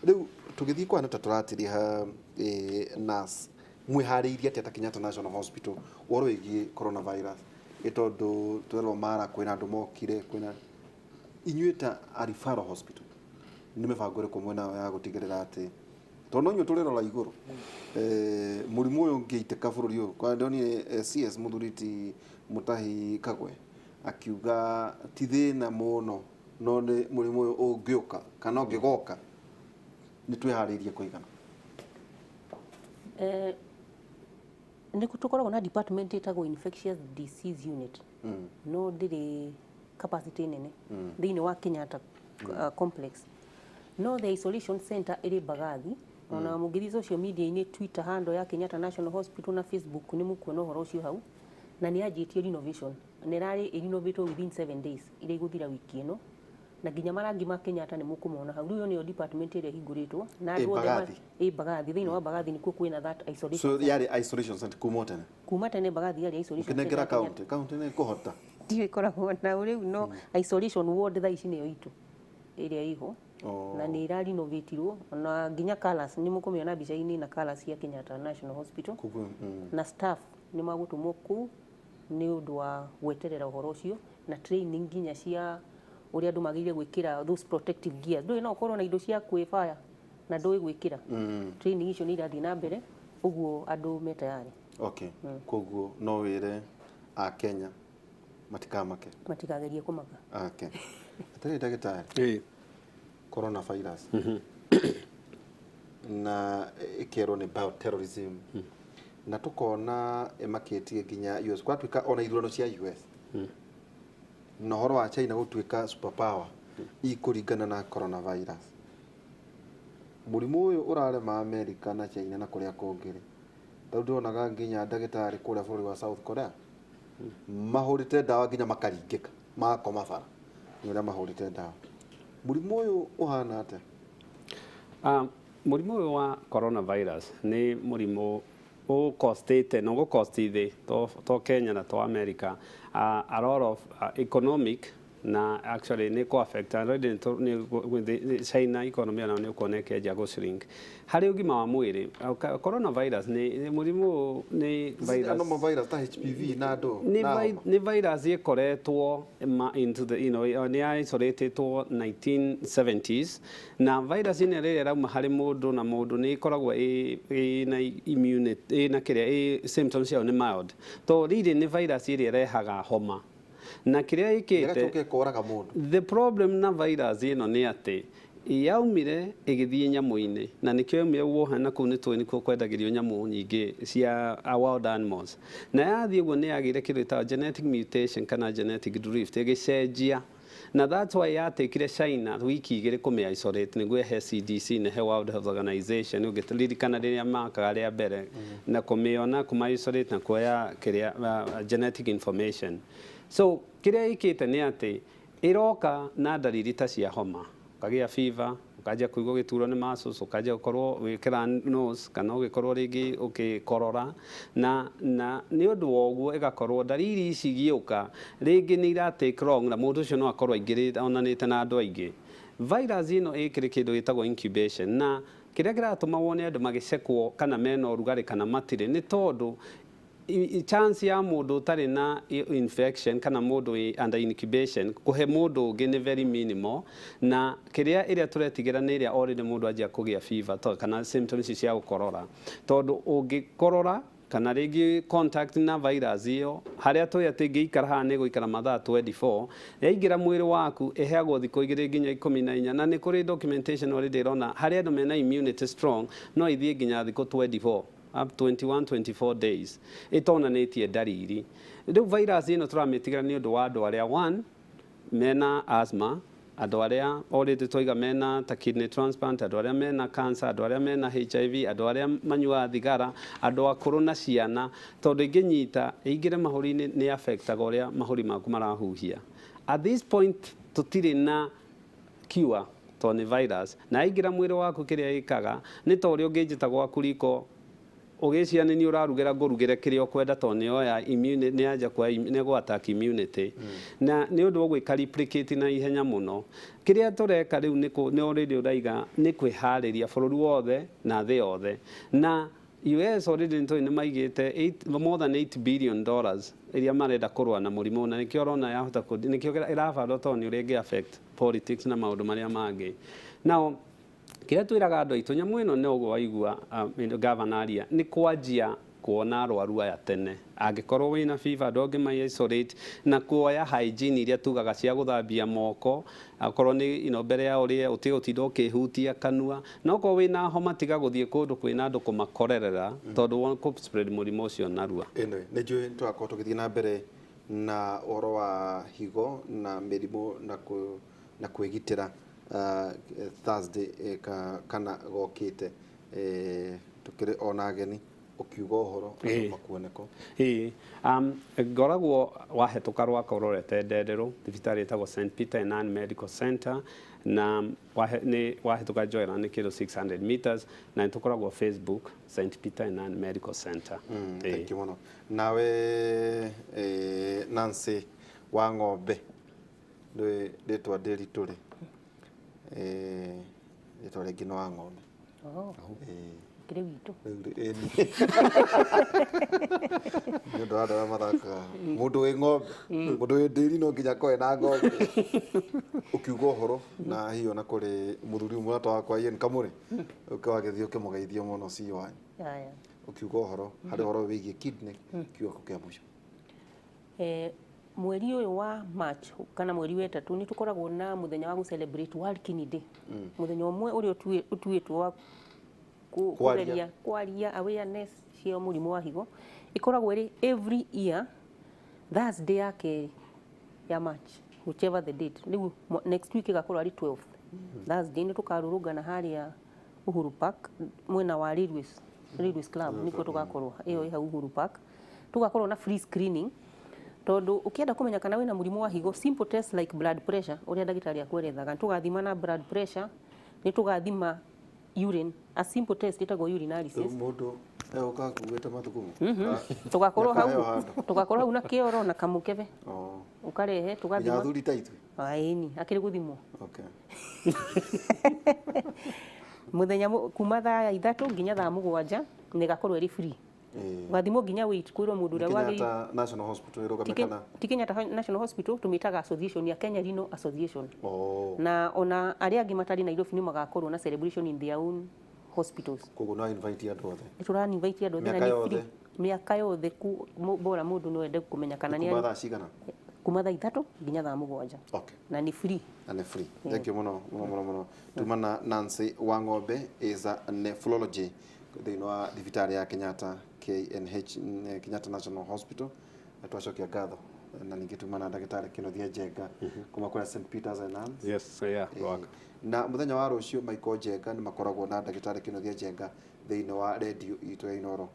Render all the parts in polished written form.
riu tugithii kwa na taturatiria ha nurse wihariirie atia ta Kenyatta National Hospital woro wigi coronavirus itondu twerwo mara kwina andu mokire kwina inyuita a referral hospital ni mibango ri kumwe na ya gutigirira ati tondu nyu turirora iguru murimu uyu ngiiteka bururi uyu kwa ndoni CS Muthuriti Mutahi Kagwe akiuga ti thina muno no ni murimu uyu ungiuka kana ungigoka ni twihariirie kuigana niko tukoragwo na department itagwo infectious disease unit no ndiri capacity nene thiini wa Kenyatta complex no the isolation center iri Bagathi ona mugithi social media ini Twitter handle ya Kenyatta National Hospital na Facebook ni mukuona horo ucio hau na ni ajitie renovation ni rari renovate within 7 days ile iguthira wiki ino na ginya marangi ma Kenyatta ni mukumona hau riyo ni department ire hinguritwo na andu othe Bagathi thiini wa Bagathi ni kwina that isolation so yari isolation center kuma tene Bagathi yari isolation center county ni kuhota ndiyo ikoragwo na riu no isolation ward tha ici niyo itu iria iho na ni irari novetirwo na ginya colors ni mukumiona bica-ini na colors ya Kenyatta National Hospital na staff ni magutumwo ku ni undu wa gweterera uhoro ucio na training ginya cia uria andu magire gwikira those protective gears ndu no ukorwo na indo cia kwifire na ndu gwikira training icio ni irathi na mbere uguo andu metayari okay koguo no wire a Kenya matikagerie kumaka okay atari ndagitari coronavirus na ikero ni bioterrorism na tukona emaketie ginya US kwa twika ona ithurano cia US na horo wa China gutwika superpower ikuringana na coronavirus murimu uyu urare ma America na China na kuria kongire tondu onaga ginya ndagitari kuria bũrũri wa South Korea mahurite dawa ginya makaringika makoma bara ni uria mahurite dawa murimu uyu uhana ate murimu uyu wa coronavirus ni murimu o costete no go costite to Kenya na to America a lot of economic na actually ni ko affect already with the China economy na ni ko neke ja go shrink hari ugima wa mwiri coronavirus ni murimu ni virus no virus ta HPV na do ni virus ikoretwo into the ni isolated to 1970s na virus ni rere rauma hari mundu na mundu ni ikoragwo na immunity na kiria symptoms yao ni mild to riri ni virus iri rehaga homa na kiria ikite the problem na virus ino ni ati yaumire igithie nyamu-ini na nikyo yaumire wohana kuu ni tweni ko kwendagirio nyamu nyingi cia wild animals na yathie guo ni yagire kindu ta genetic mutation kana genetic drift igicenjia na that's why yatekire China wiki igire kume isolate niguo he CDC na he World Health Organization ugitirikana riria makaga ria mbere na kumiona kuma isolate na kuya kiria genetic information so kiria ikite ni ati iroka na dalili ta cia homa kagia fever ukaja kuigwa gituro ni muscles ukaja ukorwo wikira nose kana ugikorwo ringi ukikorora na ni undu woguo igakorwo dalili ici giuka ringi ni ira take wrong na mundu ucio no akorwo ingirite onanite na andu aingi virus ino ikiri kindu gitagwo incubation na kiria kiratuma wone andu magicekwo kana mena urugari kana matire ni tondu chance ya mundu tari na infection kana mundu under incubation kuhe mundu ungi ni very minimal na kiria iria turetigira ni iria already mundu ajia kugia fever to kana symptoms cia gukorora tondu ungikorora kana rigi contact na virus iyo haria tu yatingi ikara hane guikara mathaa 24 yaingira mwiri waku eheagwo thiko igire ginya 14 na ni kuri documentation already rona haria andu mena immunity strong no ithie ginya thiko 24 up 21-24 days itonanitie dariri riu virus ino turamitigira ni undu wa andu aria one mena asthma andu aria already twiga mena ta kidney transplant andu aria mena cancer andu aria mena HIV andu aria manyua thigara andu akuru na ciana tondu inginyita ingire mahuri ni affectaga uria mahuri maku marahuhia at this point tutiri na cure to ni virus na ingira mwiri waku kiria ikaga ni tori ungijita gwaku riko ugiciani ni urarugera ngurugire kiria ukwenda to ni oya immune ni anja kwa ni go attack immunity na ni undu ogwe replicate na ihenya muno kiria tureka riu ni already uraiga ni kwihariria bururi wothe na thi yothe na US already ni maigite more than $8 billion iria marenda kurwa na murimu na nikio rona yahota nikio irabaro to ni uringi affect politics na maundu maria mangi now kira twiraga andu aitu nyamu ino ni ugo waigua governor aria ni kwanjia kuona arwaru aya tene angikorwo wina fever ndogi mai isolate na kuoya hygiene iria tugaga cia guthambia moko akorwo ni mbere ya urie utigotinda ukihutia kanua no ko wina homa tiga guthie kundu kwina andu kumakorerera tondu won ku spread murimu ucio narua ene ne jwe twakorwo tugithie na mbere na oro wa higo na mirimu na kwigitira Thursday kana gokite tukire ona ageni ukiuga uhoro makuoneko ngoragwo wahetuka rwaka urorete ndenderu thibitari etagwo St Peter and Medical Center na wahetuka joera ni kilo 600 meters na tukoragwo Facebook St Peter and Medical Center. Thank you muno nawe Nancy wa ng'ombe ndetwa nderi turi ndetwa ringi no wa ng'ombe kire witu ndio ndo mathaka mundu wi ng'ombe mundu wi ndiri no nginya koe na ng'ombe ukiuga uhoro na hiyo na kuri muthuri umwe twakwa Ian Kamuri ukawagithio ukimugeithio muno si wanyu ukiuga uhoro hari horo wigie kidney kiugo kia musho mweri uyu wa March kana mweri wa 3 ni tukoragwo na muthenya wa gu celebrate World Kidney Day muthenya umwe uri utuitwo wa kwaria awareness cia murimu wa higo ikoragwo iri every year Thursday yake ya March whichever the date riu next week igakorwo ari 12 Thursday ni tukarurungana haria Uhuru Park mwena wa Railways Club niko tugakorwo iyo iha Uhuru Park tugakorwo na free screening tondu ukienda kumenya kana wina murimu wa higo simple test like blood pressure uria ndagitari akwerethaga tugathima na blood pressure ni tugathima urine a simple test itagwo urinalysis mundu uka kuweta mathukumu tugakorwo hau na kioro na kamukebe ukarehe tugathima ya thuri taitu aini akiri guthimwo okay muthenya kuma thaa 3 nginya thaa 7 ni gakorwo eri free gathimo nginya weight kwirwo mundu uria wagi National Hospital irogamekana Kenyatta National Hospital tumitaga association ya Kenya Renal Association na ona aria angi matari Nairobi ni magakorwo na celebration in their own hospitals kogo na invite andu othe turani invite andu othe na ni free miaka yothe bora mundu no ende kumenya kana ni kuma cigana kuma thaa 3 nginya thaa 7 okay na ni free thank you muno tumana Nancy wa ng'ombe is a nephrology thĩinĩ wa thibitari ya Kenyatta KNH Kenyatta National Hospital twacokia ngatho na ningĩ tumana ndagĩtarĩ Kĩnothia Njenga kuma kwa St Peter's and Nuns yes yeah na muthenya wa rũciũ Michael Njenga ni makoragwo na ndagĩtarĩ Kĩnothia Njenga thĩinĩ wa radio itũ ya Inoro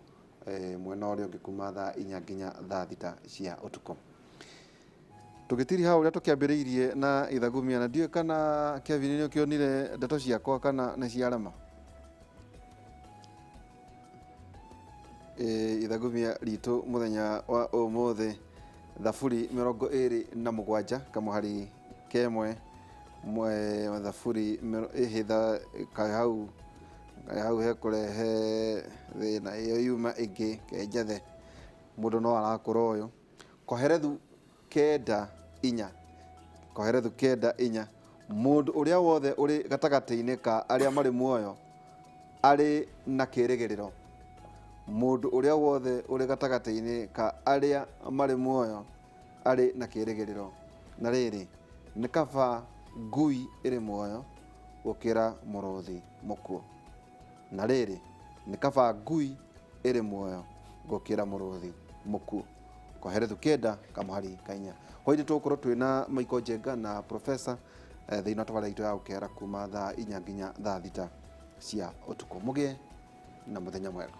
mwena ũrĩa ũngĩ kuma thaa 4 nginya thaa 6 cia ũtukũ tugitiri hau uria tukiambiriirie na ithagumia na ndiwe kana Kevin ni ukionire ndeto ciakwa kana ni ciarema ithagumia ritu muthenya wa umuthi thafuri 27 kamuhari kemwe thafuri ihitha kahau hekurehe thina iyo yuma ingi kenjathe mundu no arakura uyu koherethu kenda mundu uria wothe uri gatagati-ini ka aria mari muoyo ari na kirigiriro mundu uria wothe uri gatagati-ini ka aria mari muoyo ari na kirigiriro na riri ni kaba ngui iri muoyo gukira muruthi mukuo na riri ni kaba ngui iri muoyo gukira muruthi mukuo koherethu kenda kamuhari kainya hoidi tukorwo twina Michael Njenga na professor thina twara itu ya ukera kuma thaa 4 nginya thaa 6 cia utuku mugie na muthenya mwega.